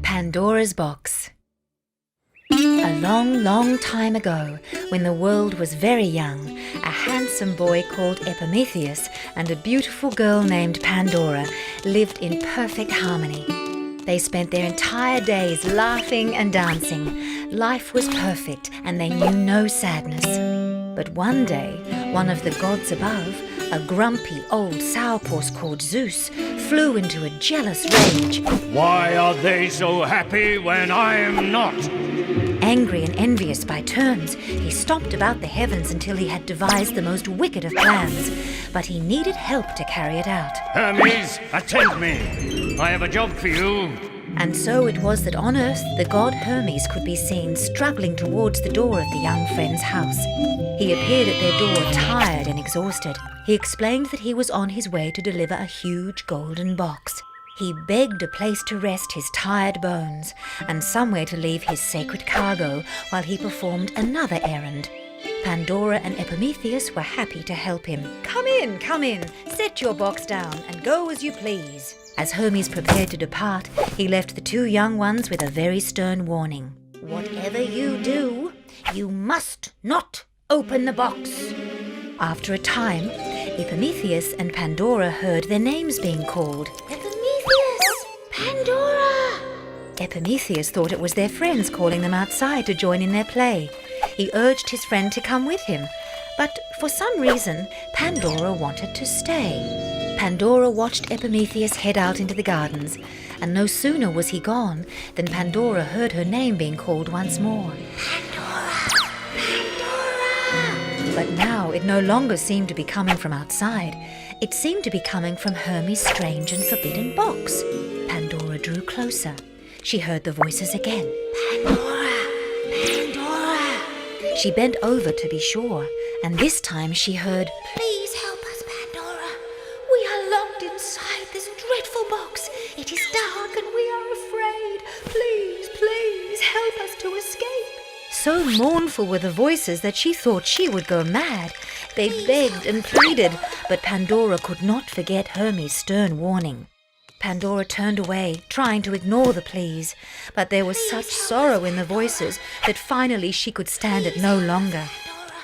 Pandora's Box. A long, long time ago, when the world was very young, a handsome boy called Epimetheus and a beautiful girl named Pandora lived in perfect harmony. They spent their entire days laughing and dancing. Life was perfect and they knew no sadness. But one day, one of the gods above, a grumpy old sourpuss called Zeus, flew into a jealous rage. Why are they so happy when I am not? Angry and envious by turns, he stomped about the heavens until he had devised the most wicked of plans. But he needed help to carry it out. Hermes, attend me. I have a job for you. And so it was that on earth the god Hermes could be seen struggling towards the door of the young friend's house. He appeared at their door tired and exhausted. He explained that he was on his way to deliver a huge golden box. He begged a place to rest his tired bones and somewhere to leave his sacred cargo while he performed another errand. Pandora and Epimetheus were happy to help him. Come in, set your box down and go as you please." As Hermes prepared to depart, he left the two young ones with a very stern warning. "Whatever you do, you must not open the box." After a time, Epimetheus and Pandora heard their names being called. "Epimetheus! Pandora!" Epimetheus thought it was their friends calling them outside to join in their play. He urged his friend to come with him, but for some reason, Pandora wanted to stay. Pandora watched Epimetheus head out into the gardens, and no sooner was he gone than Pandora heard her name being called once more. "Pandora! Pandora!" But now it no longer seemed to be coming from outside. It seemed to be coming from Hermes' strange and forbidden box. Pandora drew closer. She heard the voices again. "Pandora! Pandora!" She bent over to be sure, and this time she heard, "Please help us, Pandora. We are locked inside this dreadful box. It is dark and we are afraid. Please, please help us to escape." So mournful were the voices that she thought she would go mad. They begged and pleaded, but Pandora could not forget Hermes' stern warning. Pandora turned away, trying to ignore the pleas, but there was such sorrow in the voices that finally she could stand it no longer.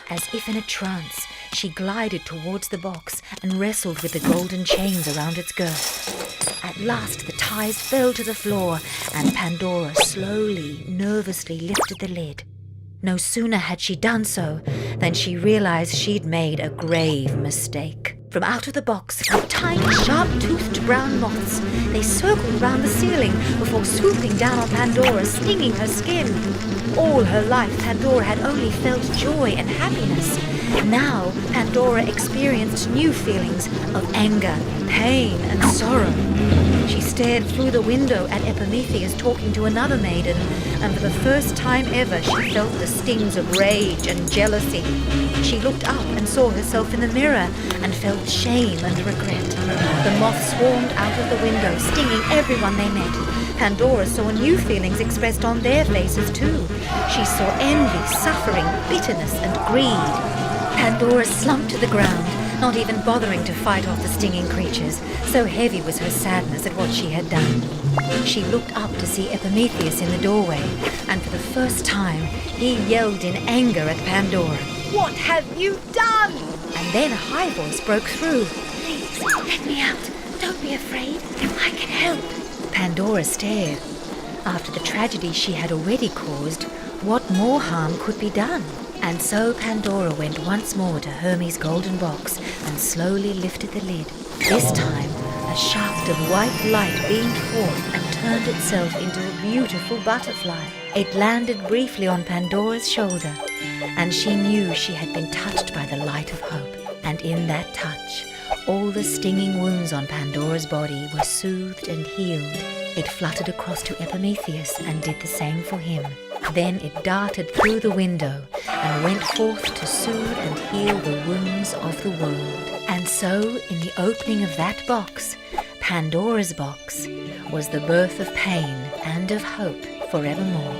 As if in a trance, she glided towards the box and wrestled with the golden chains around its girth. At last the ties fell to the floor, and Pandora slowly, nervously lifted the lid. No sooner had she done so than she realized she'd made a grave mistake. From out of the box came tiny, sharp-toothed brown moths. They circled round the ceiling before swooping down on Pandora, stinging her skin. All her life, Pandora had only felt joy and happiness. Now, Pandora experienced new feelings of anger, pain, and sorrow. She stared through the window at Epimetheus talking to another maiden, and for the first time ever she felt the stings of rage and jealousy. She looked up and saw herself in the mirror and felt shame and regret. The moths swarmed out of the window, stinging everyone they met. Pandora saw new feelings expressed on their faces too. She saw envy, suffering, bitterness, and greed. Pandora slumped to the ground, not even bothering to fight off the stinging creatures. So heavy was her sadness at what she had done. She looked up to see Epimetheus in the doorway, and for the first time, he yelled in anger at Pandora. "What have you done?" And then a high voice broke through. "Please, let me out. Don't be afraid. I can help." Pandora stared. After the tragedy she had already caused, what more harm could be done? And so Pandora went once more to Hermes' golden box and slowly lifted the lid. This time, a shaft of white light beamed forth and turned itself into a beautiful butterfly. It landed briefly on Pandora's shoulder, and she knew she had been touched by the light of hope. And in that touch, all the stinging wounds on Pandora's body were soothed and healed. It fluttered across to Epimetheus and did the same for him. Then it darted through the window and went forth to soothe and heal the wounds of the world. And so, in the opening of that box, Pandora's box, was the birth of pain and of hope forevermore.